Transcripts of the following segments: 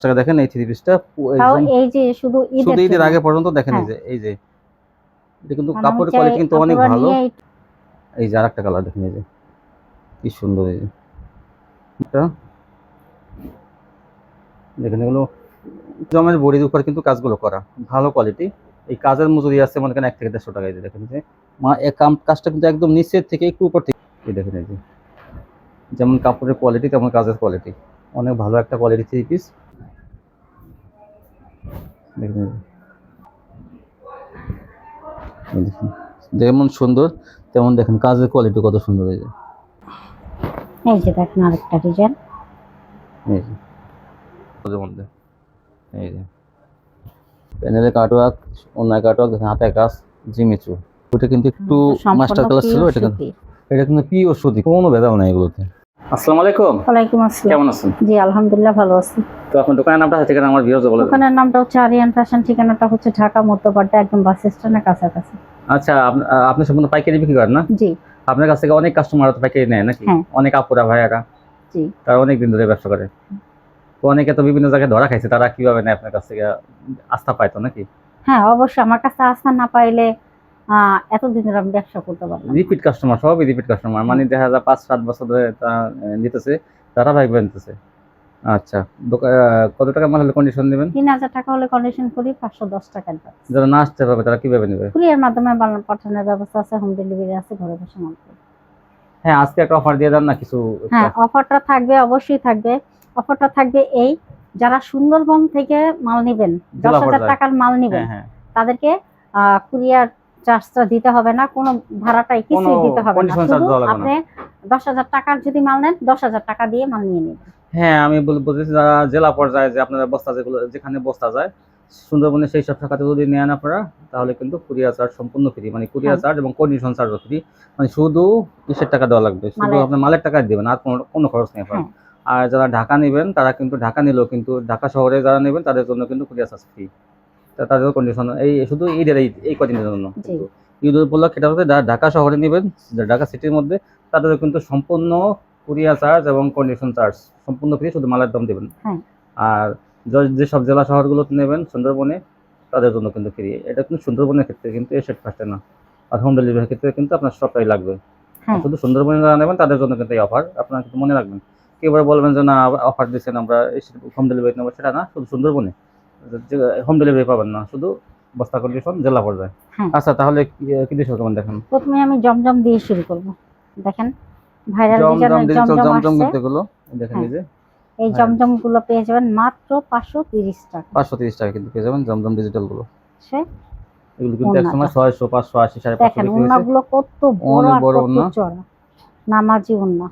টাকা দেখেন এই থ্রি পিসটা তাও এই যে শুধু ঈদের আগে পর্যন্ত দেখেন এই যে এটা কিন্তু কাপড়ের কোয়ালিটি কিন্তু অনেক ভালো। এই যে আরেকটা কালার দেখেন, এই যে কি সুন্দর, এই যে এটা দেখেন এগুলো জমের বডির উপর কিন্তু কাজগুলো করা ভালো কোয়ালিটি। এই কাজের মজুরি আছে মনে করেন 1 থেকে 150 টাকা। এই যে দেখেন যে কাজটা কিন্তু একদম নিচের থেকে একটু উপর থেকে, এই দেখেন এই যে যেমন কাপড়ের কোয়ালিটি তেমন কাজের কোয়ালিটি, অনেক ভালো একটা কোয়ালিটি থ্রি পিস। দেখেন যেমন সুন্দর তেমন দেখেন কাজের কোয়ালিটি কত সুন্দর। এই যে দেখেন আরেকটা ডিজাইন, এই যে মধ্যে এই যে প্যানেলে কাটওয়ার্ক, অন্যায় কাটওয়ার্ক, দেখেন হাতে কাজ, জিমিচু। ওটা কিন্তু একটু মাস্টার ক্লাস ছিল, এটা কিন্তু পিওর সুতি, কোনো ভেজাল নাই এগুলোতে। আসসালামু আলাইকুম। ওয়ালাইকুম আসসালাম। কেমন আছেন? জি আলহামদুলিল্লাহ ভালো আছি। তো আপনার দোকানের নামটা হচ্ছে কেন আমার ভিউয়ার্স বলে? দোকানের নামটা হচ্ছে আরিয়ান ফ্যাশন, ঠিকানাটা হচ্ছে ঢাকা মধ্যপাড়া, একদম বাস স্ট্যান্ডের কাছাকাছি। আচ্ছা, আপনি সম্পূর্ণ পাইকারি বিক্রি করেন না? জি। আপনার কাছ থেকে অনেক কাস্টমার তো পাইকারি নেয় নাকি? অনেক আপুরা ভাইয়ারা, জি, তারা অনেক দিন ধরে ব্যবসা করে। তো অনেকে তো বিভিন্ন জায়গায় ধরা খাইছে, তারা কিভাবে নেয় আপনার কাছ থেকে? আস্থা পায় তো নাকি? হ্যাঁ অবশ্যই, আমার কাছে আস্থা না পাইলে এতদিন ধরে আমি ব্যবসা করতে পারবো না। রিপিট কাস্টমার, সবই রিপিট কাস্টমার, মানে দেখা যায় 5-7 বছর ধরে নিতেছে, তারা ভাই নিতেছে। আচ্ছা, কত টাকা মাল হলে কন্ডিশন নেবেন? 3000 টাকা হলে কন্ডিশন করি, 510 টাকা দিই। যারা না আসতে পারবে তারা কিভাবে নেবে? কুরিয়ার মাধ্যমে মাল পাঠানোর ব্যবস্থা আছে, হোম ডেলিভারি আছে, ঘরে বসে মাল পাবে। হ্যাঁ, আজকে একটা অফার দিয়ে দেন না কিছু। হ্যাঁ, অফারটা থাকবে, অবশ্যই থাকবে। অফারটা থাকবে এই, যারা সুন্দরবন থেকে মাল নেবেন, 10,000 টাকার মাল নেবেন, তাদেরকে কুরিয়ার চার্জটা দিতে হবে না, কোনো ভাড়াটাই কিছুই দিতে হবে না। শুধু আপনি 10,000 টাকার যদি মাল নেন, 10,000 টাকা দিয়ে মাল নিয়ে নেবেন। হ্যাঁ, আমি বলতেছি যারা জেলা পর্যায়ে যে আপনারা বস্তা যেগুলো যেখানে বস্তা যায় সুন্দরবনে, সেই সব টাকাতে যদি নেন আপনারা, তাহলে কিন্তু কুরিয়ার চার্জ সম্পূর্ণ ফ্রি, মানে কুরিয়ার চার্জ এবং কন্ডিশন চার্জও ফ্রি। মানে শুধু কিসের টাকা দেওয়া লাগবে, শুধু আপনার মালের টাকা দিবেন, আর কোনো খরচ নেই আপনার। আর যারা ঢাকা নেবেন তারা কিন্তু ঢাকা নিলেও কিন্তু ঢাকা শহরে যারা নেবেন তাদের জন্য কিন্তু কুরিয়ার চার্জ ফ্রি। তাদের কন্ডিশন এই শুধু ঈদের এই কদিনের জন্য। ঈদ উপলক্ষে এটা হচ্ছে ঢাকা শহরে নেবেন, ঢাকা সিটির মধ্যে, তাদের কিন্তু সম্পূর্ণ কুরিয়ার চার্জ এবং কন্ডিশন চার্জ সম্পূর্ণ ফ্রি, শুধু মালের দাম দেবেন। আর যেসব জেলা শহরগুলোতে নেবেন সুন্দরবনে, তাদের জন্য কিন্তু ফ্রি। এটা কিন্তু সুন্দরবনের ক্ষেত্রে কিন্তু এসেট ফার্স্টে না, আর হোম ডেলিভারির ক্ষেত্রে কিন্তু আপনার সবটাই লাগবে। শুধু সুন্দরবনে যারা নেবেন তাদের জন্য কিন্তু এই অফার, আপনারা কিন্তু মনে রাখবেন। কেউ বলবেন যে না অফার দিচ্ছেন আমরা হোম ডেলিভারি নেবো, সেটা না, শুধু সুন্দরবনে হোম ডেলিভারি পাবেন না, শুধু বস্তা কন্ডিশন জেলা পর্যায়ে। আচ্ছা, তাহলে কি দিয়ে শুরু করবেন? দেখেন প্রথমে আমি জমজম দিয়ে শুরু করব। দেখেন ভাইরাল ডিজাইনের জমজম কিন্তু এগুলো দেখেন, এই যে এই জমজম গুলো পেয়ে যাবেন মাত্র 530 টাকা। 530 টাকা কিন্তু পেয়ে যাবেন জমজম ডিজিটাল গুলো। এগুলো কিন্তু এক সময় 600, 580, 550 দেখেন ওন্নাগুলো কত বড় আর কত চড়া, নামাজি ওন্না।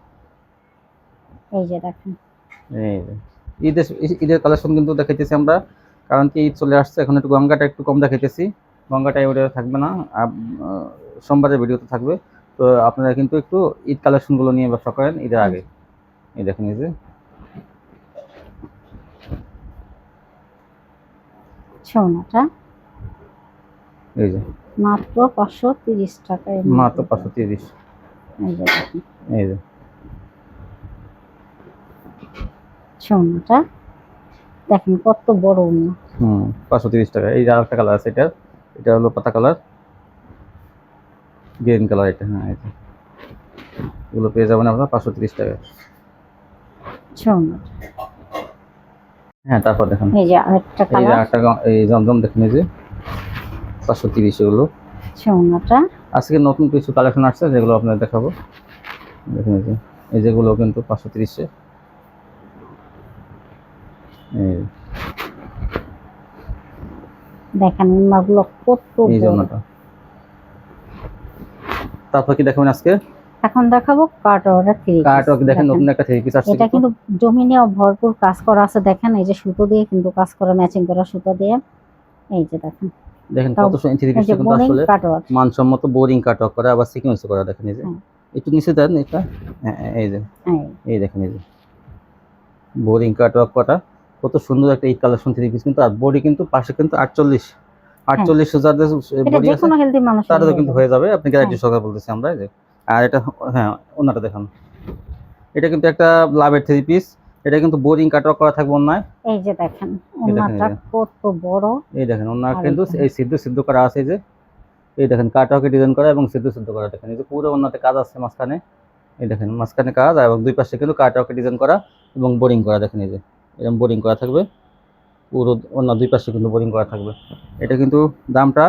এই যে দেখেন, এই ঈদের কালেকশন কিন্তু দেখাইতেছি আমরা, কারণ কি ঈদ চলে আসছে, এখন একটু গঙ্গাটা একটু কম দেখাইতেছি। গঙ্গাটা এই থাকবে না, সোমবারের ভিডিওতে থাকবে। তো আপনারা কিন্তু একটু ঈদ কালেকশনগুলো নিয়ে ব্যবসা করেন ঈদের আগে। এই দেখেন, এই যে সোনাটা এই যে মাত্র 530 টাকায়, মাত্র 530। এই যে দেখেন, এই যে সোনাটা দেখেন কত বড় ওন্না। 530 টাকা। এই যে আরেকটা কালার আছে, এটা হলো পাতা কালার, গ্রিন কালার এটা। হ্যাঁ, এই যে এগুলো পেয়ে যাবেন আপনারা 530 টাকায়। হ্যাঁ, তারপর দেখেন এই যে আরেকটা কালার, এই জমজম দেখেন, এই যে 530 এগুলো। সোনাটা আজকে নতুন কিছু কালেকশন আসছে যেগুলো আপনাদের দেখাবো। দেখেন এই যেগুলো কিন্তু 530-এ। দেখেন ওন্নাগুলো কত বড়। তারপর কি দেখাবেন আজকে? এখন দেখাবো কাটওয়ার্ক থ্রি পিস। কাটওয়ার্ক দেখেন, নতুন একটা থ্রি পিস আসছে, এটা কিন্তু জমিনেও ভরপুর কাজ করা আছে। দেখেন এই যে সুতো দিয়ে কিন্তু কাজ করা, ম্যাচিং করা সুতো দিয়ে। এই যে দেখেন কত সুন্দর থ্রি পিস, কিন্তু আসলে মানসম্মত বোরিং কাটওয়ার্ক করা, আবার সিকোয়েন্স করা। দেখেন এই যে একটু নিচে দেন এটা, এই যে এই দেখেন, এই যে বোরিং কাটওয়ার্ক করা, কত সুন্দর একটা ঈদ কালেকশন থ্রি পিস কিন্তু। আর বডি কিন্তু পাশে কিন্তু 48 যাদের বডি আছে তাদেরও কিন্তু হয়ে যাবে, আপনি গ্যারান্টি সহকারে বলতেছি আমরা। এই যে আর এটা, হ্যাঁ ওনাটা দেখেন, এটা কিন্তু একটা লাভের থ্রি পিস, এটা কিন্তু বোরিং কাটওয়ার্ক করা থাকবে অন্যায়। এই যে দেখেন ওন্নাটা কত বড়, এই দেখেন ওন্না কিন্তু এই সিদ্ধ সিদ্ধ করা আছে, এই দেখেন কাটওয়ার্কে ডিজাইন করা এবং সিদ্ধ সিদ্ধ করা, দেখেন এই যে পুরো ওন্নাতে কাজ আছে মাঝখানে, এই দেখেন মাঝখানে কাজ এবং দুই পাশে কিন্তু কাটওয়ার্কে ডিজাইন করা এবং বোরিং করা, দেখেন এই যে এরকম বোরিং করা থাকবে পুরো ওন্না দুই পাশে কিন্তু বোরিং করা থাকবে। এটা কিন্তু দামটা,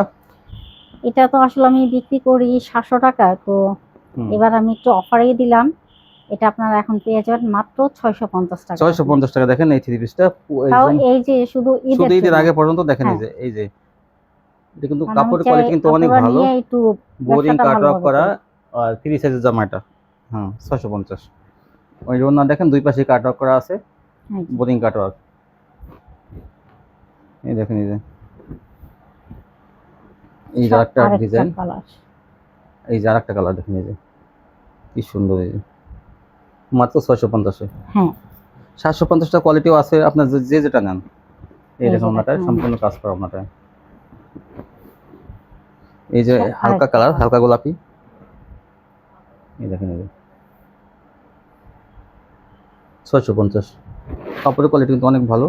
এটা তো আসলে আমি বিক্রি করি 700 টাকা, তো এবার আমি একটু অফারেই দিলাম, এটা আপনারা এখন পেয়ে যাবেন মাত্র 650 টাকা। 650 টাকা। দেখেন এই থ্রি পিসটা তাও এই যে শুধু ঈদের আগে পর্যন্ত, দেখেন এই যে এটা কিন্তু কাপড়ের কোয়ালিটি কিন্তু অনেক ভালো, বোরিং কাটওয়ার্ক করা আর ফ্রি সাইজের জামাটা। হ্যাঁ 650। ওই জন্য দেখেন দুই পাশে কাটওয়ার্ক করা আছে, বোরিং কাটওয়ার্ক। এই দেখেন এই যে আরেকটা ডিজাইন, এই যে আরেকটা কালার, দেখেন এই যে কি সুন্দর, এই যে মাত্র 650। হ্যাঁ 750 টাকা কোয়ালিটিও আছে, আপনার যে যেটা নেন। এই দেখুন ওনাটা সম্পূর্ণ কাজ করা ওনাটা, এই যে হালকা কালার, হালকা গোলাপি, এই দেখেন এই যে 650। কাপড়ের কোয়ালিটি কিন্তু অনেক ভালো।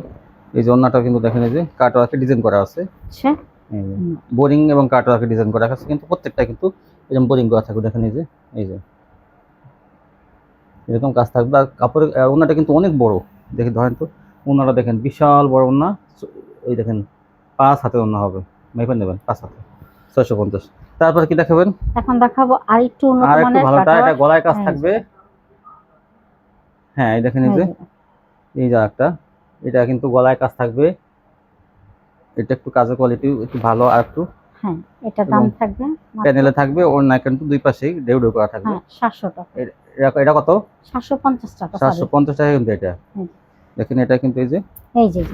এই যে ওনাটা কিন্তু দেখেন এই যে কাটওয়ার্কে ডিজাইন করা আছে, বোরিং এবং কাটওয়ার্কে ডিজাইন করা আছে, কিন্তু প্রত্যেকটা কিন্তু এরকম বোরিং করা থাকবে, দেখেন এই যে এরকম কাজ থাকবে। আর কাপড়ের ওনাটা কিন্তু অনেক বড়, দেখে ধরেন তো ওনাটা দেখেন বিশাল বড় ওনা, ওই দেখেন 5 হাতের ওনা হবে, মেপে নেবেন 5 হাতে। 650। তারপর কি দেখাবেন? এখন দেখাবো আরেকটু উন্নত মানের ভালোটা, এটা গলায় কাজ থাকবে। হ্যাঁ এই দেখেন এই যে একটা, এটা কিন্তু গলায় কাজ থাকবে, এটা একটু কাজের কোয়ালিটি একটু ভালো, আর একটু হ্যাঁ এটা দাম থাকবে প্যানেলে থাকবে, ওর না কিন্তু দুই পাশেই ঢেউ ঢেউ করা থাকবে। 700 টাকা। এটা কত? 750 টাকা। 750 টাকা কিন্তু এটা। দেখেন এটা কিন্তু এই যে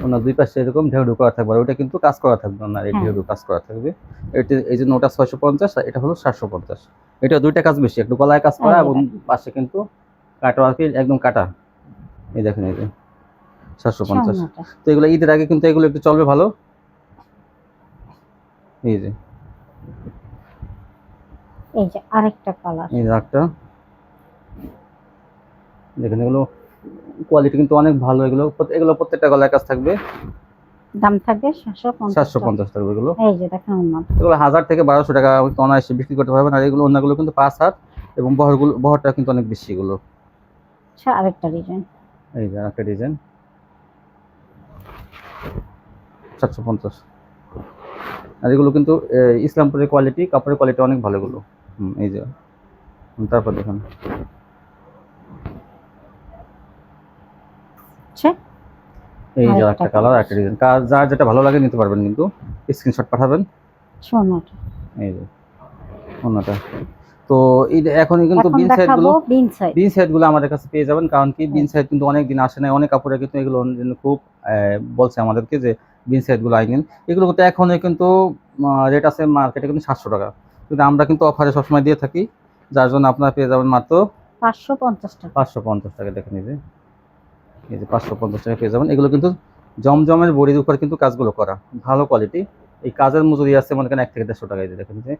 ওনার দুই পাশে এরকম ঢেউ ঢেউ করা থাকবে, ওটা কিন্তু কাজ করা থাকবে না, এই ঢেউ ঢেউ কাজ করা থাকবে। এটা এই যে ওটা 650, এটা হলো 750। এটা দুইটা কাজ বেশি, একটু গলায় কাজ করা এবং পাশে কিন্তু কাটওয়ার্কে একদম কাটা। এই দেখেন এই যে 750। তো এগুলো ঈদের আগে কিন্তু এগুলো একটু চলবে ভালো। এই যে আরেকটা কালার, এই যে একটা, দেখেন এগুলো কোয়ালিটি কিন্তু অনেক ভালো, এগুলো প্রত্যেকটা গলায় কাজ থাকবে, দাম থাকবে 750 টাকা। এগুলো এই যে দেখেন এগুলো 1000 থেকে 1200 টাকা অনায়াসে বিক্রি করতে পারবেন। আর এগুলো অন্যগুলো কিন্তু 5 হাত এবং বহরটা কিন্তু অনেক বেশি এগুলো। আচ্ছা আরেকটা ডিজাইন, এই যে আরেকটা ডিজাইন 750। আর এগুলো কিন্তু ইসলামপুরের কোয়ালিটি, কাপড়ের কোয়ালিটি অনেক ভালো এগুলো। এই যে তারপর দেখুন এই যে একটা কালার, একটা ডিজাইন, যার যেটা ভালো লাগে নিতে পারবেন, কিন্তু স্ক্রিনশট পাঠাবেন। এই যে ওনাটা। তো এই এখনই কিন্তু বিন সাইড গুলো আমাদের কাছে পেয়ে যাবেন, কারণ কি বিন সাইড কিন্তু অনেক দিন আসে না, অনেক কাপড়ে কিন্তু এগুলো খুব বলছে আমাদেরকে যে বিন সাইড গুলো আইনেন। এগুলো কিন্তু এখনই কিন্তু রেট আছে মার্কেটে কিন্তু 700 টাকা, কিন্তু আমরা কিন্তু অফারে সবসময় দিয়ে থাকি, যার জন্য আপনারা পেয়ে যাবেন মাত্র 550 টাকা। 550 টাকা। দেখেন এই যে 550 টাকা পেয়ে যাবেন। এগুলো কিন্তু জমজমের বড়ির উপর কিন্তু কাজগুলো করা, ভালো কোয়ালিটি। এই কাজের মজুরি আছে মনে করেন 1 থেকে 150 টাকা। এই যে দেখেন যে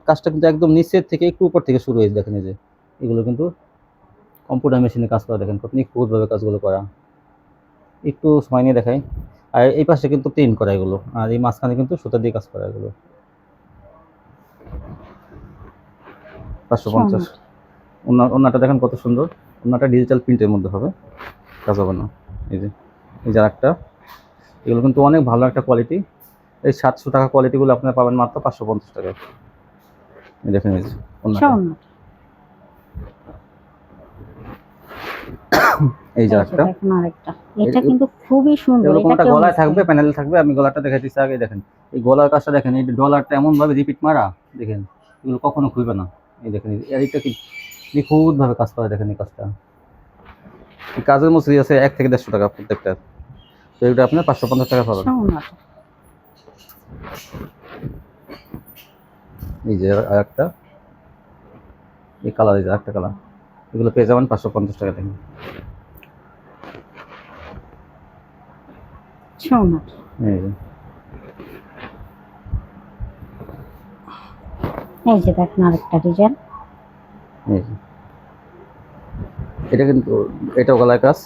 কাজটা কিন্তু একদম নিচের থেকে একটু উপর থেকে শুরু হয়েছে, দেখেন এই যে এগুলো কিন্তু কম্পিউটার মেশিনে কাজ করা, দেখেন কত নিখুঁতভাবে কাজগুলো করা। একটু সময় নিয়ে দেখাই। আর এই পাশে কিন্তু প্রিন্ট করা এগুলো, আর এই মাঝখানে কিন্তু সুতা দিয়ে কাজ করা এগুলো। 550। ওনাটা দেখেন কত সুন্দর, ওনাটা ডিজিটাল প্রিন্টের মধ্যে হবে, কাজ হবে না। এই যে একটা, এগুলো কিন্তু অনেক ভালো একটা কোয়ালিটি। এই 700 টাকা কোয়ালিটিগুলো আপনারা পাবেন মাত্র 550 টাকায়। দেখেন এই যে এই যে একটা, এটা কিন্তু খুবই সুন্দর, এটা গলায় থাকবে, প্যানেল থাকবে। আমি গলাটা দেখাইতেছি আগে, দেখেন এই গলার কাজটা দেখেন, এই ডলারটা এমন ভাবে রিপিট মারা, দেখেন এগুলো কখনো খুলবে না। এই দেখেন এইটা কি নিখুঁত ভাবে কাজ করা, দেখেন এই কাজটা। এই কাজের মজুরি আছে 1 থেকে 150 টাকা প্রত্যেকটা, তো এটা আপনার 550 টাকা পাবেন। এই যে আরেকটা, এই কালার, এই যে আরেকটা কালার, এগুলো পেয়ে যাবেন 550 টাকা থেকে। এই যে দেখেন আরেকটা ডিজাইন, এটা কিন্তু এটাও গলায় কাজ,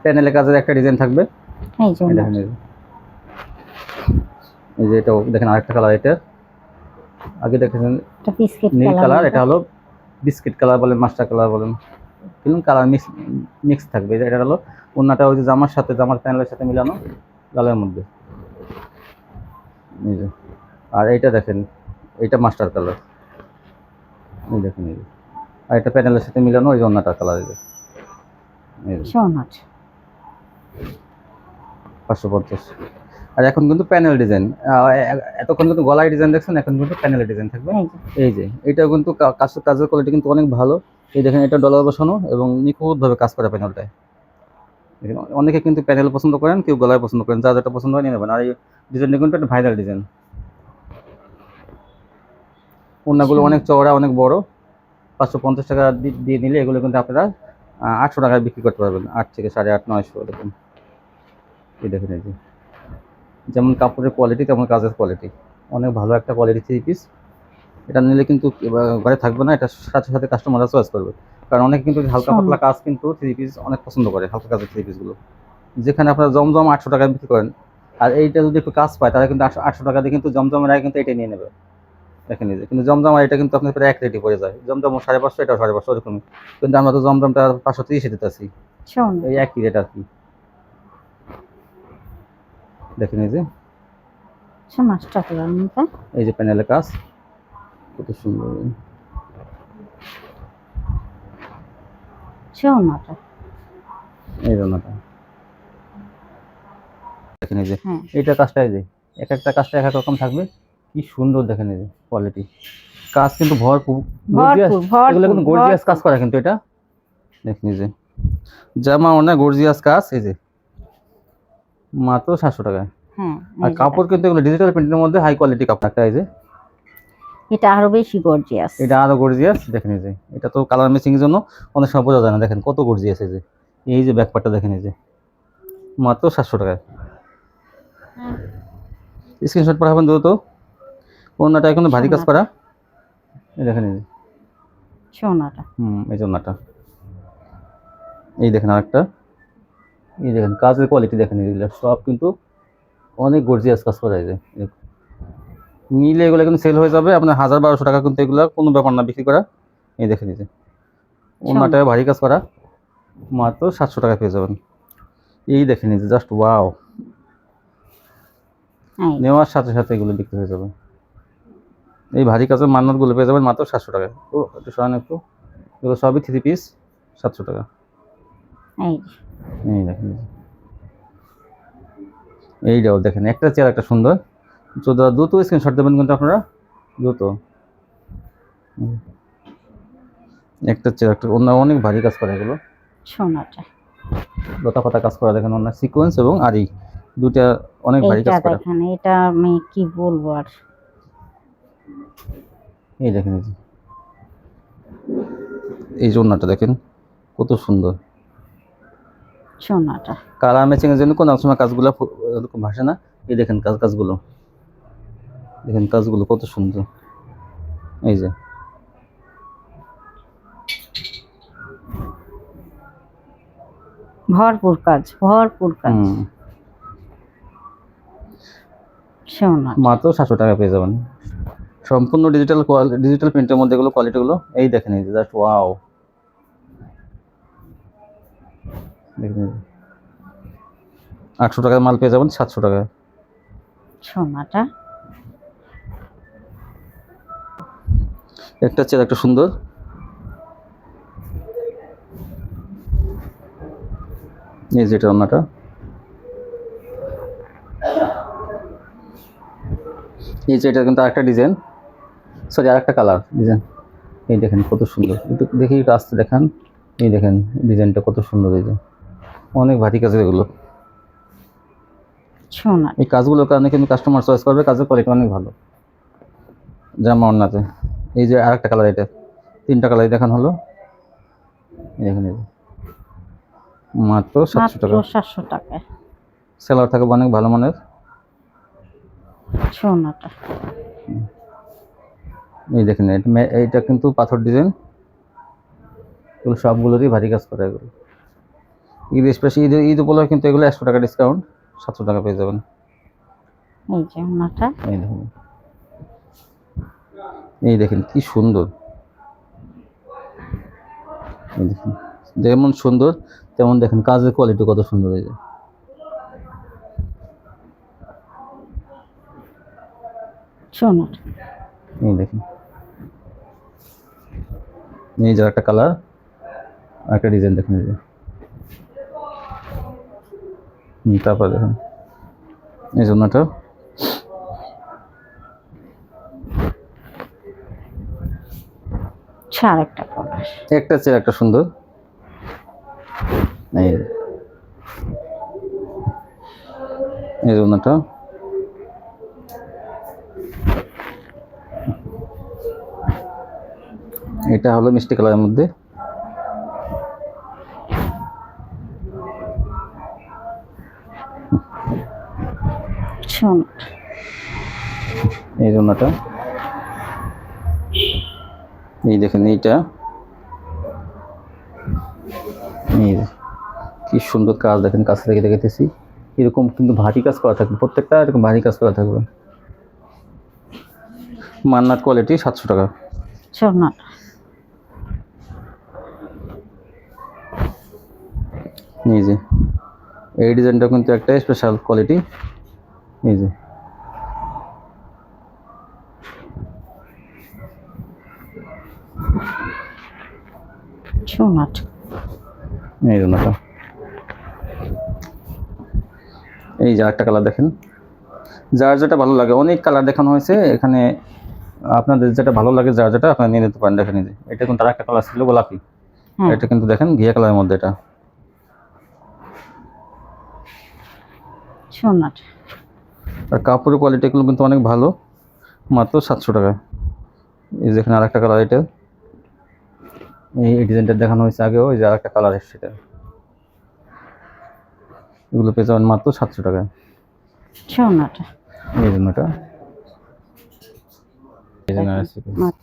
প্যানেলের কাজের একটা ডিজাইন থাকবে। এই যে এই দেখেন এই যে এটাও দেখেন আরেকটা কালার। এটা আগে দেখেছেন এটা বিস্কিট নীল কালার। কালার, এটা হলো বিস্কিট কালার বলেন, মাস্টার কালার বলেন, কিন্তু কালার মিক্স থাকবে। এটা হলো ওন্নাটা ওই যে জামার সাথে, জামার প্যানেলের সাথে মিলানো গালের মধ্যে। এই যে আর এইটা দেখেন, এইটা মাস্টার কালার। এই দেখেন এই যে, আর এটা প্যানেলের সাথে মিলানো ওই যে ওন্নাটার কালার। এই যে 550। আর এখন কিন্তু প্যানেল ডিজাইন, এতক্ষণ কিন্তু গলায় ডিজাইন দেখছেন, এখন কিন্তু প্যানেলের ডিজাইন থাকবে। এই যে এটাও কিন্তু কাজের কোয়ালিটি কিন্তু অনেক ভালো। এই দেখেন এটা ডলার বসানো এবং নিখুঁতভাবে কাজ করা প্যানেলটায়। অনেকে কিন্তু প্যানেল পছন্দ করেন, কেউ গলায় পছন্দ করেন, যা যেটা পছন্দ হয় নিয়ে নেবেন। আর এই ডিজাইনটা কিন্তু একটা ভাইরাল ডিজাইন। ওড়নাগুলো অনেক চওড়া, অনেক বড়। 550 টাকা দিয়ে নিলে এগুলো কিন্তু আপনারা 800 টাকায় বিক্রি করতে পারবেন। 8 থেকে 850, 900 এরকম। এই দেখেন এই যে, যেমন কাপড়ের কোয়ালিটি তেমন কাজের কোয়ালিটি, অনেক ভালো একটা কোয়ালিটি থ্রি পিস। এটা নিলে কিন্তু ঘরে থাকবে না, এটা সাথে সাথে কাস্টমাররা চয়েস করবে। কারণ অনেকে কিন্তু হালকা পাতলা কাজ কিন্তু থ্রি পিস অনেক পছন্দ করে, হালকা কাজের থ্রি পিসগুলো। যেখানে আপনারা জমজম 800 টাকায় বিক্রি করেন, আর এইটা যদি একটু কাজ পায় তাহলে কিন্তু 800 টাকা দিয়ে কিন্তু জমজমের আগে কিন্তু এটা নিয়ে নেবে। দেখেন এই যে, কিন্তু জমজম আর এটা কিন্তু আপনার প্রায় এক রেটই পড়ে যায়। জমজম 550, এটাও 550 এরকমই। কিন্তু আমরা তো জমজমটা 530 দিতেছি, এই একই রেট আর কি। দেখেন এই যে মাস্টার কালার মতো, এই যে প্যানেলের কাজ কত সুন্দর। এই রান্নাটা দেখেন এই যে, এইটা কাজটা এই যে, এক একটা কাজটা এক এক রকম থাকবে। কি সুন্দর দেখেন এই যে কোয়ালিটি, কাজ কিন্তু ভরপুর, এগুলো কিন্তু গর্জিয়াস কাজ করা কিন্তু। এটা দেখেন এই যে জামা অনেক গর্জিয়াস কাজ। এই যে মাত্র 700 টাকায়। আর কাপড় কিন্তু এগুলো ডিজিটাল প্রিন্টের মধ্যে হাই কোয়ালিটি কাপড়। একটা এই যে এটা আরো বেশি গর্জিয়াস, এটা আরো গর্জিয়াস। দেখেন এই যে, এটা তো কালার ম্যাচিং এর জন্য অনেক সময় বোঝা যায় না। দেখেন কত গর্জিয়াস। এই যে ব্যাকপার্টটা দেখেন এই যে, মাত্র 700 টাকায়। স্ক্রিনশট পাঠাবেন দ্রুত। ওন্নাটা এখন ভারী কাজ করা। এই দেখেন এই যে সোনাটা, এই যে ওন্নাটা। এই দেখেন আরেকটা, এই দেখেন কাজের কোয়ালিটি দেখেন। এগুলো সব কিন্তু অনেক গর্জিয়াস কাজ করা। এই যে নিলে এগুলো কিন্তু সেল হয়ে যাবে আপনার 1000-1200 টাকা, কিন্তু এগুলো কোনো ব্যাপার না বিক্রি করা। এই দেখেন এই যে ওন্নাটা ভারী কাজ করা, মাত্র 700 টাকা পেয়ে যাবেন। এই দেখেন এই যে জাস্ট ওয়াও, নেওয়ার সাথে সাথে এগুলো বিক্রি হয়ে যাবে। এই ভারী কাজের মান্নাতগুলো পেয়ে যাবেন মাত্র 700 টাকায়। ও একটু সরান একটু, এগুলো সবই থ্রি পিস, 700 টাকা। এই দেখেন এইটাও দেখেন, একটা চেয়ার একটা সুন্দর। দ্রুত স্ক্রিনশট দেবেন কিন্তু আপনারা, দ্রুত। একটা চেয়ার একটা, অনেক ভারী কাজ করে এগুলো। সোনাটা লতা পাতা কাজ করা দেখেন, অন্য সিকোয়েন্স এবং আরি দুটা অনেক ভারী কাজ করা। দেখেন এটা আমি কি বলবো আর। এই দেখেন এই জন্যটা দেখেন কত সুন্দর। সোনাটা কালার ম্যাচিং এর জন্য কোন সময় কাজগুলো এরকম ভাসে না। এই দেখেন কাজগুলো দেখেন, কাজগুলো কত সুন্দর। এই যে ভরপুর কাজ, ভরপুর কাজ। মাত্র 700 টাকা পেয়ে যাবেন, সম্পূর্ণ ডিজিটাল প্রিন্টের মধ্যে এগুলো কোয়ালিটিগুলো। এই দেখেন এই যে জাস্ট ওয়াও, দেখেন 800 টাকার মাল পেয়ে যাবেন 700 টাকায়। সোনাটা একটা চেয়ার একটা সুন্দর। এই যেটা ওন্নাটা, এই যে এটা কিন্তু আরেকটা ডিজাইন, সরি আরেকটা কালার ডিজাইন। এই দেখেন কত সুন্দর, একটু দেখি একটু আসতে দেখান। এই দেখেন ডিজাইনটা কত সুন্দর। এই যে অনেক ভারী কাজের এগুলো। এই কাজগুলোর কারণে কিন্তু কাস্টমার চয়েস করবে, কাজের কোয়ালিটি অনেক ভালো জামা ওন্নাতে। এই যে আরেকটা কালার, এটা 3টা কালার দেখান হলো। দেখেন এই যে মাত্র 700 টাকা। 700 টাকায় সেলার থাকবে অনেক ভালো মানের। সোনাটা এই দেখেন এইটা কিন্তু পাথর ডিজাইন, এগুলো সবগুলোরই ভারী কাজ করা। এগুলো ঈদ স্পেশাল ঈদ উপলক্ষে কিন্তু এগুলো 100 টাকা ডিসকাউন্ট, 700 টাকা পেয়ে যাবেন। এই যে ওনাটা, এই দেখুন, এই দেখেন কি সুন্দর, এই দেখুন যেমন সুন্দর তেমন দেখেন কাজের কোয়ালিটি কত সুন্দর। এই যে সোনার, এই দেখুন, এই যে একটা কালার, একটা ডিজাইন দেখুন। এই যে তারপর দেখুন এই জন্যটা ছাড় একটা কালার, একটা চেয়ে একটা সুন্দর। এই এই জন্যটা এটা হলো মিষ্টি কালারের মধ্যে। সোনার, এই জন্যটা, এই দেখেন এইটা, এই কি সুন্দর কাজ দেখেন, কাছ থেকে দেখেতেছি এরকম কিন্তু ভারী কাজ করা থাকবে, প্রত্যেকটা এরকম ভারী কাজ করা থাকবে। মান্নাত কোয়ালিটি 700 টাকা। সোনার, এই যে এই ডিজাইনটা কিন্তু একটা স্পেশাল কোয়ালিটি। এই যে সোনার, এই জন্যটা, এই যে একটা কালার দেখেন, যার যেটা ভালো লাগে, অনেক কালার দেখানো হয়েছে এখানে, আপনাদের যেটা ভালো লাগে যার যেটা আপনারা নিয়ে নিতে পারেন। দেখেন এই যে এটা কিন্তু আর একটা কালার ছিল গোলাপি, এটা কিন্তু দেখেন ঘিয়া কালারের মধ্যে এটা। সোনার, আর কাপড়ের কোয়ালিটিগুলো কিন্তু অনেক ভালো, মাত্র 700 টাকা। এই যেখানে আর একটা কালার, এটা এই ডিজাইনটা দেখানো হয়েছে আগেও, এই যে আর একটা কালার এসছে এটা, এগুলো পেয়ে যাবেন মাত্র 700 টাকায়। সোনার, এই জন্যটা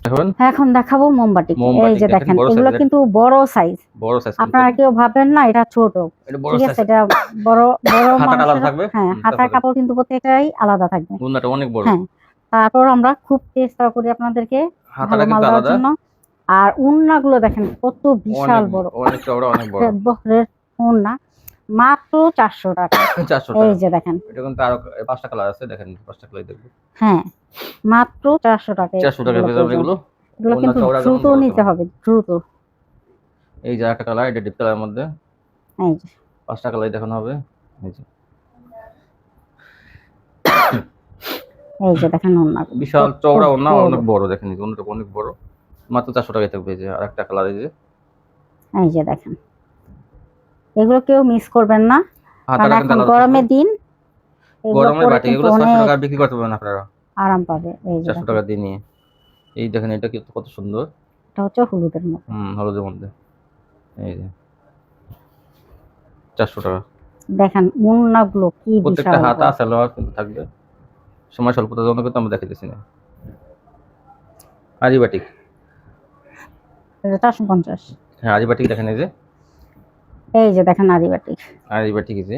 এখন এখন দেখাবো মোমবাতি। মোমবাতি এই যে দেখেন, দেখেন বড় এগুলো size এর। কিন্তু বড় সাইজ, বড় সাইজ, আপনারা কেউ ভাবেন না এটা ছোট, এটা বড় ঠিক সাইজ, আছে, এটা বড় বড় হাতা কালার মানুষের, থাকবে। হ্যাঁ হাতার কাপড় কিন্তু প্রত্যেকটাই আলাদা থাকবে। গুন্নাটা অনেক বড়, হ্যাঁ, তারপর আমরা খুব চেষ্টা করি আপনাদেরকে ভালো হাতাটা মাল কিন্তু দেওয়ার আলাদা, জন্য। আর উন্নাগুলো দেখেন কত বিশাল বড়, অনেক চওড়া, অনেক বড়। বহরের উন্না, মাত্র 400 টাকা। 400 এই টাকা। যে দেখেন, এটা কিন্তু আরো 5টা কালার আছে, দেখেন 5টা কালার দেখবেন। হ্যাঁ মাত্র 400 টাকা। 400 টাকা পেয়ে যাবেন এগুলো। এগুলো কিন্তু চওড়া যেমন দ্রুত বড় নিতে তেমন। হবে, দ্রুত। এই যে একটা কালার, এটা ডিপ কালারের মধ্যে, এই যে 5টা কালার দেখানো হবে। এই যে এই যে দেখেন উন্না বিশাল চওড়া ওন্না, অনেক বড়, দেখেন এই ওন্নাটা অনেক বড়, মাত্র 400 টাকায় থাকবে। এই যে আরেকটা কালার, এই যে এই যে দেখেন, এগুলো কেউ মিস করবেন না, কারণ হাতাটা কিন্তু এখন আলাদা গরমের থাকবে। দিন এগুলো গরমের পরে বাটি কিন্তু এগুলো 600 অনেক টাকা বিক্রি করতে পারবেন আপনারা, আরাম পাবে। এই যে 400 দেখেন, টাকা দিয়ে নিয়ে। এই দেখেন এটা কিন্তু কত সুন্দর, এটা হচ্ছে হলুদের মতো। হলুদের মধ্যে। এই যে 400 টাকা। দেখেন উন্নাগুলো কি প্রত্যেকটা বিশাল হাতা বড়। সালোয়ার কিন্তু থাকবে, সময় স্বল্পতার জন্য কিন্তু আমরা দেখাইতেছি না। আরিবাটিক, এটা 450। হ্যাঁ আরিবাটিক দেখেন, এই যে এই যে দেখেন আরিবাটিক, আরিবাটিক, এই যে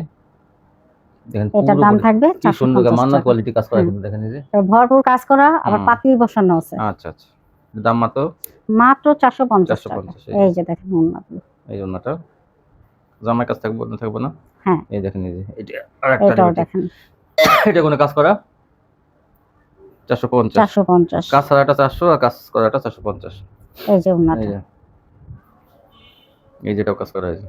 দেখেন এটার দাম থাকবে কি সুন্দর 450 মান্না টাকা। কোয়ালিটি কাজ করা কিন্তু দেখেন, এই যে এর ভরপুর কাজ করা, আবার পাতি বসানো আছে। আচ্ছা আচ্ছা, দাম মাত্র মাত্র 450 টাকা। 450। এই যে দেখেন উন্নাগুলো, এই জন্যটা জামার কাজ থাকবে না, থাকবে না। হ্যাঁ এই দেখেন, এই যে এটা আরেকটা এটাও আরিবাটিক, দেখেন এটা কোনো কাজ করা 450, 450। কাজ ছাড়াটা 400 আর কাজ করাটা 450। এই যে এই উন্নাটা, যে এই যেটাও কাজ করা হয়েছে,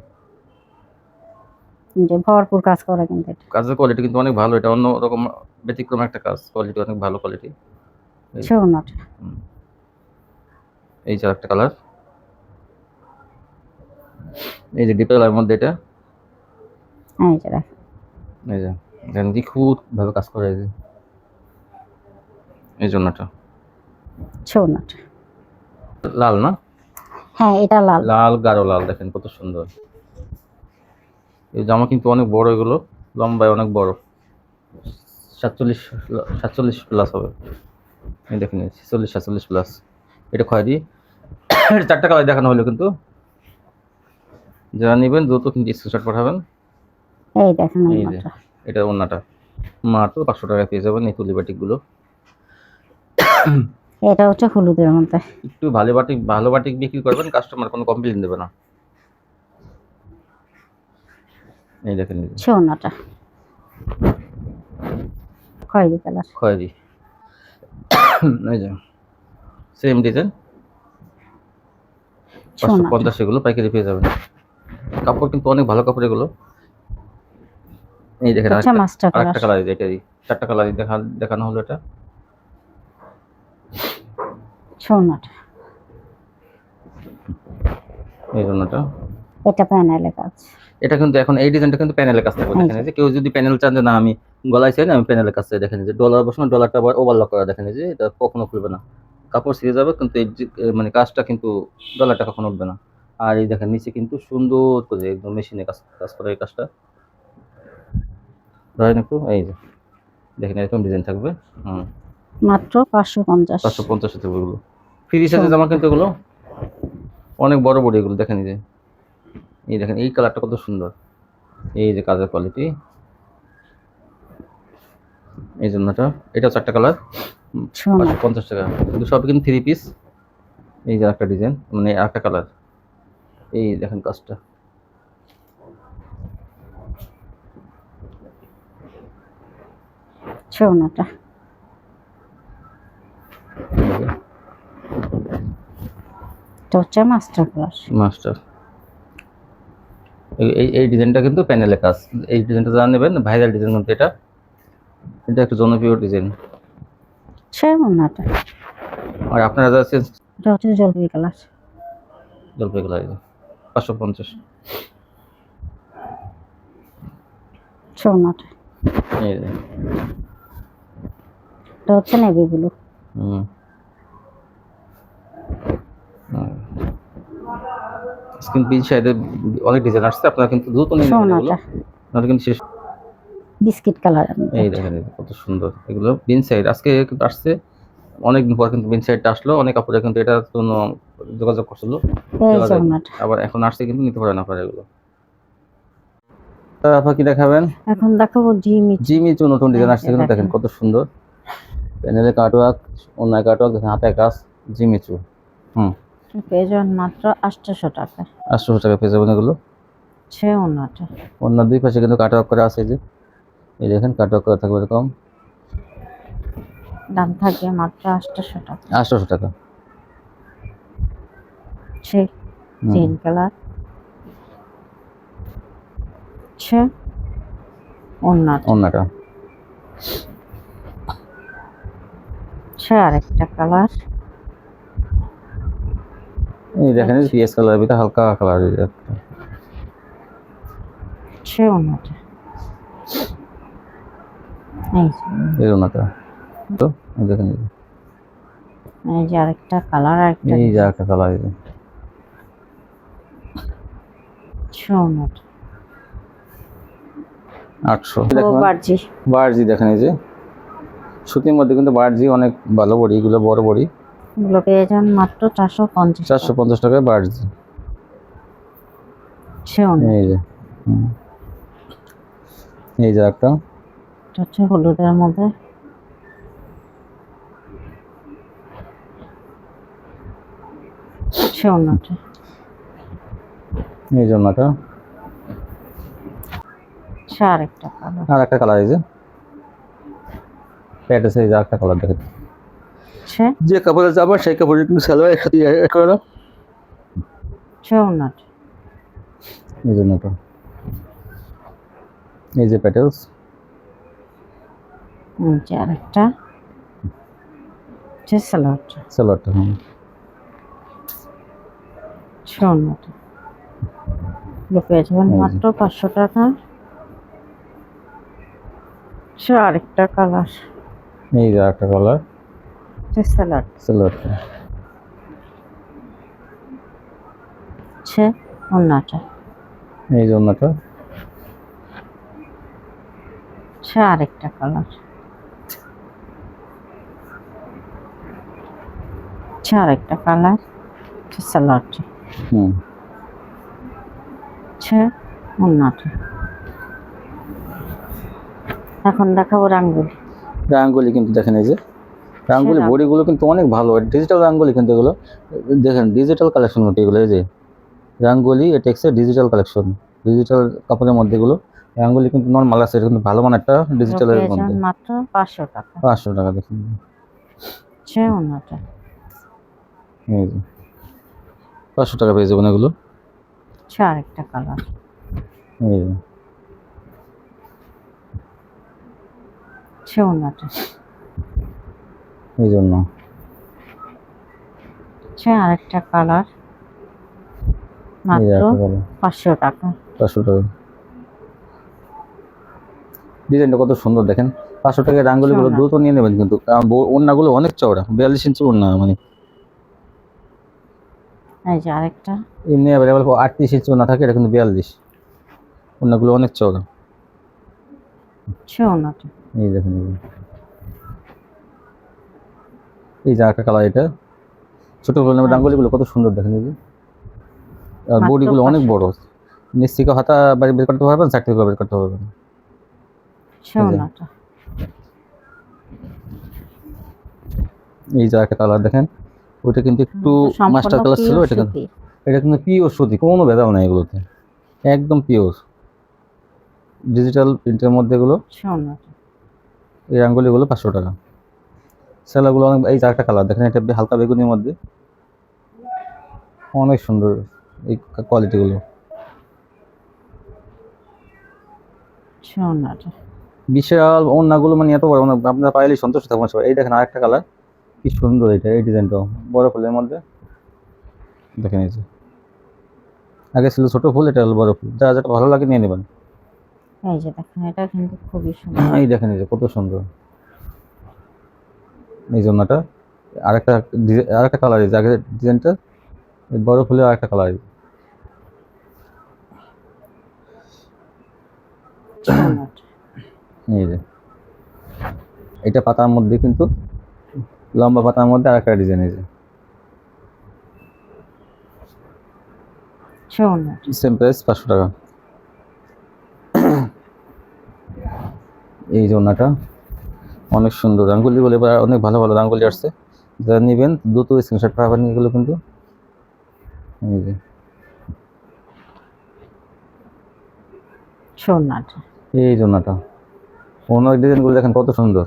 যে ভরপুর কাজ করা কিন্তু এটা। কাজের কোয়ালিটি কিন্তু অনেক ভালো, এটা অন্য রকম ব্যতিক্রম একটা কাজ, কোয়ালিটি অনেক ভালো কোয়ালিটি। যে উন্নাটা, এই যে একটা কালার, এই যে ডিপ কালারের মধ্যে এটা, এই যে দেখেন, এই যে দেখেন নিখুঁত ভাবে কাজ করা হয়েছে। এই জন্যটা উন্নাটা, লাল না, হ্যাঁ এটা লাল। লাল গাঢ় লাল, দেখেন কত সুন্দর। এই জামা কিন্তু অনেক বড়, এগুলো লম্বায় অনেক বড়, 47 প্লাস হবে। এই দেখেন 46 প্লাস। এটা খয়েরি, 4টা কালার দেখানো হলো কিন্তু যারা নেবেন দ্রুত কিন্তু স্ক্রিনশট পাঠাবেন। এই দেখেন এই যে ওন্নাটা। এটা ওন্নাটা, মাত্র 500 টাকায় পেয়ে যাবেন এই তুলি বাটিক গুলো। এটা হচ্ছে হলুদের মধ্যে। একটু ভালো বাটিক বিক্রি করবেন, কাস্টমার কোনো কমপ্লেইন দেবে না। এই দেখেন এই যে সে ওন্নাটা খয়েরি কালার। খয়েরি, এই যে সেম ডিজাইন, 550 এগুলো পাইকারি পেয়ে যাবেন। কাপড় কিন্তু অনেক ভালো কাপড় এগুলো। এই দেখেন আচ্ছা মাস্টার আরেকটা কালার। কালার, এটারই 4টা কালার দেখানো হলো। এটা সোনাটা, এই জন্যটা, এটা প্যানেলে কাজ। এটা কিন্তু এখন এই ডিজাইনটা কিন্তু প্যানেলের কাজ থাকবে। দেখেন এই যে কেউ যদি প্যানেল চান যে না আমি গলায় চাই না, আমি প্যানেলের কাজ চাই, দেখেন যে ডলার বসানো, ডলারটা আবার ওভারলক করা, দেখেন এই যে এটা কখনো খুলবে না, কাপড় ছিঁড়ে যাবে কিন্তু এই মানে কাজটা কিন্তু ডলারটা কখনো উঠবে না। আর এই দেখেন নিচে কিন্তু সুন্দর করে একদম মেশিনে কাজ করে এই কাজটা। ধরেন একটু, এই যে দেখেন এরকম ডিজাইন থাকবে। মাত্র 550। 550 থাকবে এগুলো। ফ্রি সাইজের জামা কিন্তু এগুলো অনেক বড় বড় এগুলো। দেখেন এই দেখেন এই কালারটা কত সুন্দর, এই যে কাজের কোয়ালিটি। এই জন্যটা, এটা 4টা কালার, 550 টাকা কিন্তু সব কিন্তু 3 পিস। এই যে একটা ডিজাইন, মানে একটা কালার, এই দেখেন কাজটা। সোনাটা, এটা হচ্ছে মাস্টার কালার। মাস্টার, এই ডিজাইনটা কিন্তু প্যানেলের কাজ। এই ডিজাইনটা যারা নেবেন ভাইরাল ডিজাইন কিন্তু এটা একটা জনপ্রিয় ডিজাইন। সোনাটা, আর আপনারা যারা এটা হচ্ছে জলপাই কালার। জলপাই কালার, 550। সোনাটা, এই যে এটা হচ্ছে নেভি ব্লু। স্ক্রিন পিন সাইডে অনেক ডিজাইন আসছে, আপনারা কিন্তু দ্রুত নিয়ে নেবেন এগুলো, নাহলে কিন্তু শেষ। Biscuit colour. এই দেখেন কত সুন্দর এগুলো বিন সাইড, আজকে কিন্তু আসছে অনেকদিন পর কিন্তু বিন সাইডটা আসলো। অনেক কাপড়ে কিন্তু এটার জন্য যোগাযোগ করছিল, আবার এখন আসছে কিন্তু নিতে পারে না পারে এগুলো। তারপর কি দেখাবেন? এখন দেখাবো জিমিচু নতুন ডিজাইন আসছে কিন্তু দেখেন কত সুন্দর। প্যানেলে কাটওয়ার্ক, অন্যায় কাটওয়ার্ক, দেখেন হাতে কাজ, জিমিচু। পেয়ে যাবেন মাত্র 800 টাকা। 800 টাকা পেয়ে যাবেন এগুলো। ওন্নাটা, অন্য দুই পাশে কিন্তু কাটওয়ার্ক করা আছে, যে এই দেখেন কাটওয়ার্ক করা থাকবে এরকম। দাম থাকবে মাত্র 800 টাকা। 800 টাকা। গ্রিন কালার, ওন্নাটা, আরেকটা কালার। এই দেখেন পিএস কালার, এটা হালকা কালার, ওন্নাটা, এই ওন্নাটা তো দেখেন, এই যে আরেকটা কালার, এই যে আরেকটা কালার, এই যে ওন্নাটা 800। বার্জি দেখেন, এই যে সুতির মধ্যে কিন্তু বার্জি অনেক ভালো বড়ি, এগুলো বড় বড়ি, এগুলো পেয়ে যান মাত্র 450 টাকায় বার্জি। এই যে একটা হচ্ছে হলুদের মধ্যে, এই জন্যটা আরেকটা কালার, আর একটা কালার, এই যে প্যান্টের সাইজ আরেকটা কালার দেখেন। যে কাপড়ে যাবে সেই কাপড়ে কিন্তু সালোয়ার একসাথে করা, এই জন্যটা। এই যে প্যাটেলস, আরেকটা সালোয়ারটা পেয়ে যাবেন মাত্র 500 টাকা। আরেকটা কালার, এই যে আরেকটা কালার, সালোয়ারটা, ওন্নাটা, এই যে ওন্নাটা, আরেকটা কালার, আরেকটা কালার, সালোয়ারটা। হচ্ছে ওড়নাটা। এখন দেখাবো রাঙ্গুলি। রাঙ্গুলি কিন্তু দেখেন, এই যে রাঙ্গুলি সেরা। বডিগুলো কিন্তু অনেক ভালো, ডিজিটাল রাঙ্গুলি কিন্তু এগুলো দেখেন, ডিজিটাল কালেকশন কিন্তু এগুলো। এই যে রাঙ্গুলি, এটা হচ্ছে ডিজিটাল কালেকশন, ডিজিটাল কাপড়ের মধ্যে এগুলো। রাঙ্গুলি কিন্তু নর্মাল আছে, এটা কিন্তু ভালো মানের একটা ডিজিটালের পেয়ে যান মধ্যে। মাত্র 500 টাকা। 500 টাকা দেখুন। হচ্ছে ওড়নাটা। এই যে 500 টাকা পেয়ে যাবেন এগুলো। হচ্ছে আরেকটা কালার। এই যে হচ্ছে ওড়নাটা। এই জন্য হচ্ছে আরেকটা কালার, এই যে মাত্র একটা কালার, 500 টাকা। 500 টাকা। ডিজাইনটা কত সুন্দর দেখেন। 500 টাকায় রাঙ্গুলিগুলো সোনা। দ্রুত নিয়ে নেবেন কিন্তু, কারণ ওড়নাগুলো অনেক চওড়া, 42 ইঞ্চি ওড়না, মানে এই যে আরেকটা। এমনি অ্যাভেলেবল 38 ইঞ্চি ওড়না থাকে, এটা কিন্তু 42। ওড়নাগুলো অনেক চওড়া। হচ্ছে ওড়নাটা। এই দেখেন, এই যে একটা কালার, এটা ছোট রাঙ্গুলিগুলো কত সুন্দর দেখেন। এই যে আর মাত্র বডিগুলো অনেক 500 বড়, নিচ থেকে হাতা বাড়ি বের করতে পারবেন, সাইড থেকে বের করতে পারবেন। হচ্ছে ওড়নাটা। এই যে একটা কালার দেখেন, ওইটা কিন্তু একটু মাস্টার কালার ছিল, এটা কিন্তু পিওর সুতি, কোনো ভেজাল নাই এগুলোতে, একদম পিওর ডিজিটাল প্রিন্টের মধ্যে এগুলো। হচ্ছে ওড়নাটা। এই রাঙ্গুলিগুলো 500 টাকা। সেলাগুলো অনেক, এই যে একটা কালার দেখেন, এটা হালকা বেগুনির মধ্যে, অনেক সুন্দর এই কোয়ালিটিগুলো। হচ্ছে ওড়নাটা। বিশাল ওড়নাগুলো, মানে এত বড় ওড়না, আপনারা পাইলেই সন্তুষ্ট থাকবেন সবাই। এই দেখেন আরেকটা কালার, কি সুন্দর এটা, এই ডিজাইনটাও বড় ফুলের মধ্যে দেখেন। এই যে আগে ছিল ছোট ফুল, এটা হলো বড় ফুল, যা যেটা ভালো লাগে নিয়ে নেবেন। এই যে দেখেন, এটা কিন্তু খুবই সুন্দর। এই দেখেন, এই যে কত সুন্দর এই জন্যটা। আরেকটা কালার, এই যে আগের ডিজাইনটা, এই বড় ফুলের আরেকটা কালার। হচ্ছে ওড়নাটা। এই যে এটা পাতার মধ্যে কিন্তু, লম্বা পাতার মধ্যে আরেকটা ডিজাইন। এই যে হচ্ছে ওড়নাটা। সেম প্রাইস 500 টাকা। এই জন্যটা অনেক সুন্দর, রাঙ্গুলিগুলো এবার অনেক ভালো ভালো রাঙ্গুলি আসছে, যারা নেবেন দ্রুত স্ক্রিনশট পাবেন এগুলো কিন্তু। এই যে হচ্ছে ওড়নাটা। এই জন্যটা, অন্য ডিজাইনগুলো দেখেন কত সুন্দর।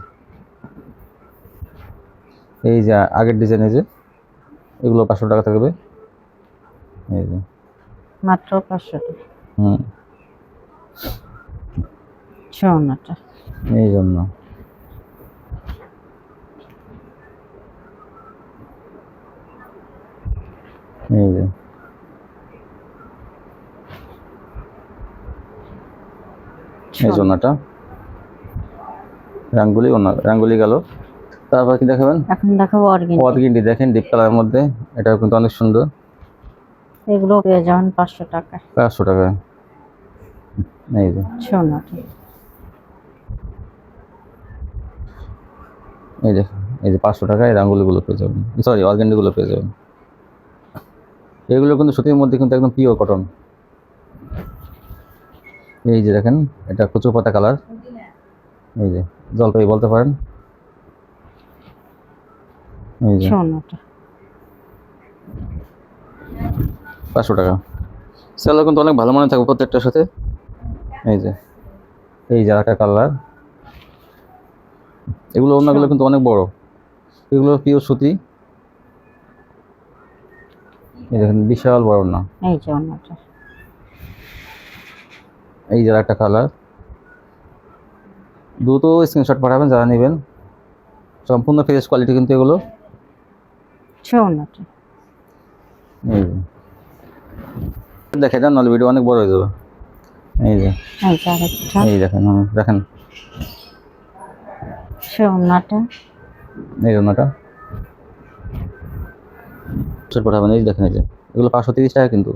এই যে আগের ডিজাইন, এই যে এগুলো 500 টাকা থাকবে। এই যে মাত্র 500 টাকা। হুম, হচ্ছে ওড়নাটা। এই জন্য এই যে এই জন্যটা রাঙ্গুলি, অন্য রাঙ্গুলি গেল। তারপর কি দেখাবেন? এখন দেখাবো অর্গেন্ডি। অর্গেন্ডি দেখেন, ডিপ কালারের মধ্যে, এটা কিন্তু অনেক সুন্দর। এগুলো পেয়ে যাবেন 500 টাকা। 500 টাকা। এই যে হচ্ছে ওড়নাটা। এই যে এই যে 500 টাকায় রাঙ্গুলিগুলো পেয়ে যাবেন, সরি অর্গেন্ডিগুলো পেয়ে যাবেন। এগুলো কিন্তু সুতির মধ্যে কিন্তু একদম পিওর কটন। এই যে দেখেন, এটা কচু পাতা কালার, এই যে জলপাই বলতে পারেন। এই যে হচ্ছে ওড়নাটা। 500 টাকা। সেলার কিন্তু অনেক ভালো মানের থাকবে প্রত্যেকটার সাথে। এই যে একটা কালার, এগুলো অন্যগুলো কিন্তু অনেক বড়, এগুলো পিওর সুতি। এই দেখেন বিশাল বড় না। এই যে ওড়নাটা। এই যে একটা কালার, দ্রুত স্ক্রিনশট পাঠাবেন যারা নেবেন, সম্পূর্ণ ফ্রেশ কোয়ালিটি কিন্তু এগুলো। হচ্ছে ওড়নাটা। এই যে দেখে যান, নাহলে ভিডিও অনেক বড় হয়ে যাবে। এই যে এই যে আরেকটা। এই দেখেন, দেখেন হচ্ছে ওড়নাটা। এই জন্যটা পাঠাবেন। এই দেখেন, এই যে এগুলো 530 টাকা, কিন্তু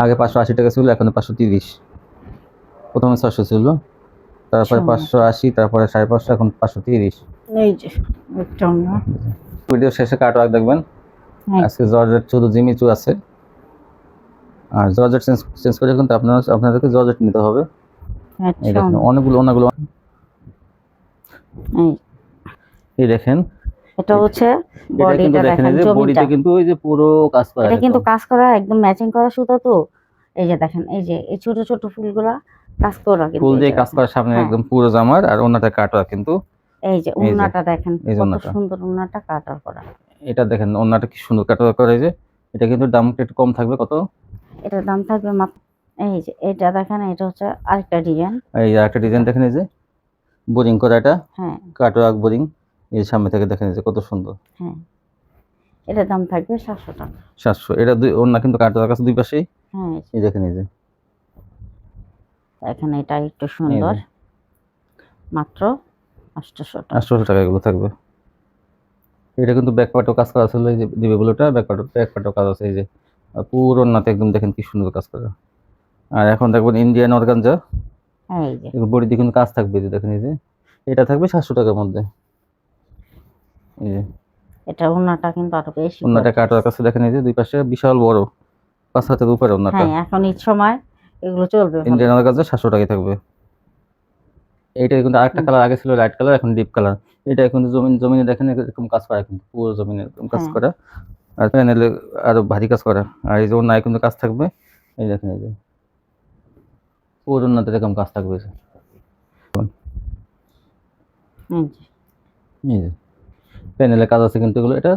আগে 580 টাকা ছিল, এখন 530। প্রথমে 600 ছিল, তারপরে 580, তারপরে 550, এখন 530। এই যে একটা ওড়না। ভিডিও শেষে কাটওয়ার্ক দেখবেন। আজকে জর্জেট শুধু জিমিচু আছে, আর জর্জেট চেঞ্জ করে কিন্তু আপনাদেরকে জর্জেট নিতে হবে। এই আচ্ছা দেখেন অনেকগুলো এই এই দেখেন এটা হচ্ছে এটা কিন্তু বডিটা দেখেন দেখেন, এই যে জমিটা বডিতে কিন্তু ওই যে পুরো কাজ করা এটা আছে কিন্তু তো। কাজ করা একদম ম্যাচিং করা সুতা তো। এই যে দেখেন, এই যে এই ছোট ছোট ফুলগুলা কাজ করা, কিন্তু ফুল এই দিয়ে যে কাজ দেখেন। করা সামনে হ্যাঁ, একদম পুরো জামার, আর ওনাটা কাটা কিন্তু এই যে এই যে উন্নাটা দেখেন, এই যে কত ওন্নাটা। সুন্দর উন্নাটা কাটার করা। এটা দেখেন ওন্নাটা কি সুন্দর কাটা করে। এই যে এটা কিন্তু দাম একটু কম থাকবে। কত? এটার দাম থাকবে মাত্র, এই যে এটা দেখেন, এটা হচ্ছে আরেকটা ডিজাইন। এই যে একটা ডিজাইন দেখেন, এই যে বোরিং করা, এটা হ্যাঁ কাটওয়ার্ক বোরিং। এই সামনে থেকে দেখেন এই যে কত সুন্দর। হ্যাঁ, এটার দাম থাকবে 700 টাকা। 700। এটা দুই ওন্না কিন্তু কাটওয়ার্ক আছে দুই পাশেই। হ্যাঁ, এই দেখেন এই যে এখানে এটা একটু এই সুন্দর, যে মাত্র 800 টাকা। 800 টাকা এগুলো থাকবে। এটা কিন্তু ব্যাক পার্টও কাজ করা আছে, এই যে দিবে বলটা ব্যাক পার্টও কাজ আছে। এই যে আর পুরো ওন্নাতে একদম দেখেন কি সুন্দর কাজ করা। আর এখন দেখবেন ইন্ডিয়ান অর্গানজা, এই যে এগুলো বডিতে কিন্তু কাজ থাকবে। এই যে দেখেন এই যে এটা থাকবে 700 টাকার মধ্যে। এই যে এটা উন্নাটা কিন্তু আরো বেশি ওন্নাটা বড়। কাটার কাছে দেখেন, এই যে দুই পাশে বিশাল বড় 5 হাতের উপরে ওন্নাটা। হ্যাঁ, এখন ঈদ সময় এগুলো চলবে ভালো। ইন্ডিয়ান অর্গানজা 700 টাকায় থাকবে। এইটা কিন্তু আরেকটা কালার আগে ছিল লাইট কালার, এখন ডিপ কালার। এটা কিন্তু জমিনে দেখেন এরকম কাজ করা, কিন্তু পুরো জমিনে এরকম কাজ হ্যাঁ। করা, আর প্যানেলে আরো ভারী কাজ করা। আর এই যে ওন্নায় কিন্তু কাজ থাকবে। এই দেখেন এই যে পুরো ওন্নাতে এরকম কাজ থাকবে। এই যে এই যে প্যানেলে কাজ আছে কিন্তু এগুলো। এটা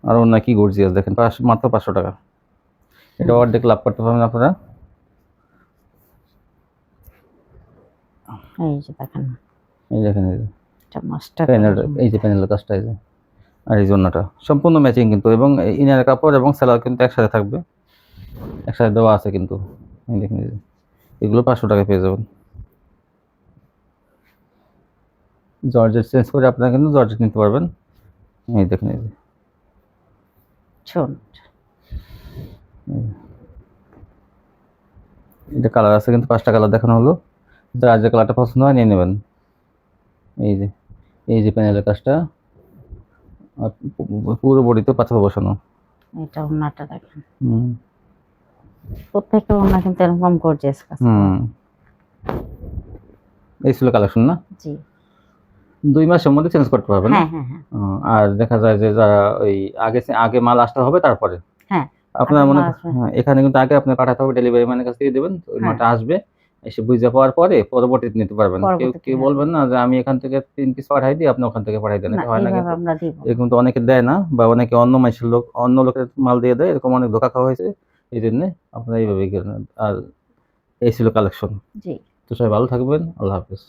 আর ওন্না কি গর্জিয়াস দেখেন, মাত্র 500 টাকা। এটা অর্ধেক লাভ করতে পারবেন আপনারা। এই যে দেখেন, এই দেখেন এই যে এটা মাস্টার প্যানেল, এই যে প্যানেলের কাজটা, এই যে আর এই জন্যটা সম্পূর্ণ ম্যাচিং কিন্তু, এবং ইনার কাপড় এবং সেলার কিন্তু একসাথে থাকবে, একসাথে দেওয়া আছে কিন্তু। এই দেখেন এই যে এগুলো 500 টাকায় পেয়ে যাবেন। জর্জেট চেঞ্জ করে আপনারা কিন্তু জর্জেট নিতে পারবেন। এই দেখেন এই যে শোন, এটা কালার আছে কিন্তু 5টা কালার দেখানো হলো, যার যে কালারটা পছন্দ হয় নিয়ে নেবেন। এই যে এই যে প্যানেলের কাজটা, আর পুরো বডিতে পাথর বসানো। এটা উন্নাটা দেখেন, হুম প্রত্যেকটা উন্না কিন্তু এরকম গর্জিয়াস কাজ করা। হুম এই ছিল কালেকশন না? জি 2 মাসের মধ্যে চেঞ্জ করতে পারবেন না? হ্যাঁ হ্যাঁ হ্যাঁ আর দেখা যায় যে যারা ওই আগে মাল আসতে হবে তারপরে হ্যাঁ, আপনার আগে মনে মাল আসবে। হ্যাঁ, এখানে কিন্তু আগে আপনার পাঠাতে হবে, ডেলিভারি ম্যানের কাছ থেকে দেবেন, ওই হ্যাঁ। মালটা আসবে, এসে বুঝে পাওয়ার পরে পরবর্তীতে নিতে পারবেন। কেউ পরবর্তীতে কেউ হ্যাঁ। বলবেন না যে আমি এখান থেকে 3 পিস পাঠাই দিই, আপনি ওখান থেকে পাঠাই দেন, না, এটা হয় না এইভাবে কিন্তু। আমরা দিব। এরকম তো অনেকে দেয় না, বা অনেকে অন্য লোকের মাল দিয়ে দেয়, এরকম অনেক ধোঁকা খাওয়া হয়েছে। এই জন্য আপনারা এইভাবেই করেন। আর এই ছিল কালেকশন। জি। তো সবাই ভালো থাকবেন, আল্লাহ হাফেজ।